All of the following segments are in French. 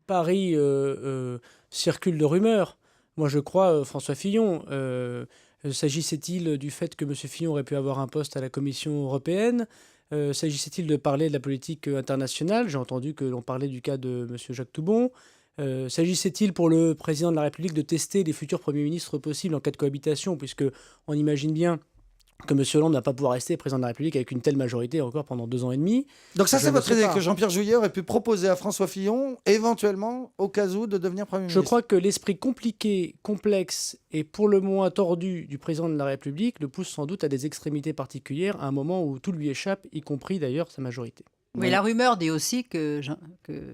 Paris circule de rumeurs. Moi, je crois François Fillon. S'agissait-il du fait que M. Fillon aurait pu avoir un poste à la Commission européenne? S'agissait-il de parler de la politique internationale? J'ai entendu que l'on parlait du cas de M. Jacques Toubon. S'agissait-il pour le président de la République de tester les futurs premiers ministres possibles en cas de cohabitation, puisque on imagine bien que M. Hollande ne va pas pouvoir rester président de la République avec une telle majorité encore pendant 2 ans et demi. Donc ça, Je c'est ne votre sais idée, pas. que Jean-Pierre Jouyet aurait pu proposer à François Fillon, éventuellement, au cas où, de devenir Premier Je ministre. crois que l'esprit compliqué, complexe et pour le moins tordu du président de la République le pousse sans doute à des extrémités particulières à un moment où tout lui échappe, y compris d'ailleurs sa majorité. Oui, la rumeur dit aussi que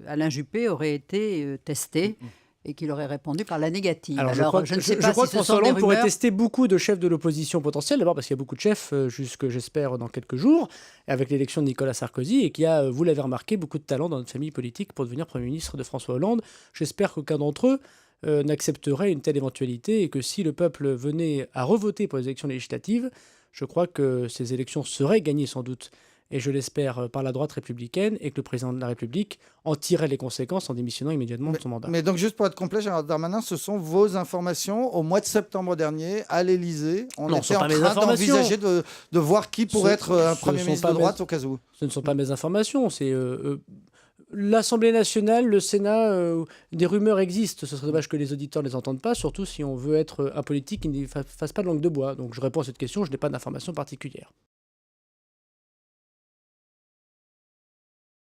Alain Juppé aurait été testé et qu'il aurait répondu par la négative. Alors, je crois je ne sais pas je crois si que ce François sont des Hollande pourrait rumeurs. tester beaucoup de chefs de l'opposition potentielle, d'abord parce qu'il y a beaucoup de chefs, jusque j'espère dans quelques jours, avec l'élection de Nicolas Sarkozy, et qu'il y a, vous l'avez remarqué, beaucoup de talent dans notre famille politique pour devenir Premier ministre de François Hollande. J'espère qu'aucun d'entre eux n'accepterait une telle éventualité, et que si le peuple venait à revoter pour les élections législatives, je crois que ces élections seraient gagnées sans doute, et je l'espère, par la droite républicaine, et que le président de la République en tirerait les conséquences en démissionnant immédiatement de son mandat. Mais donc, juste pour être complet, Gérald Darmanin, ce sont vos informations au mois de septembre dernier, à l'Élysée. On Non, ce était sont en pas mes train informations. d'envisager de voir qui pourrait être un ce Premier sont ministre pas de mes- droite au cas où. Ce ne sont pas mes informations, c'est l'Assemblée nationale, le Sénat, des rumeurs existent. Ce serait dommage que les auditeurs ne les entendent pas, surtout si on veut être un politique qui ne fasse pas de langue de bois. Donc je réponds à cette question, je n'ai pas d'informations particulières.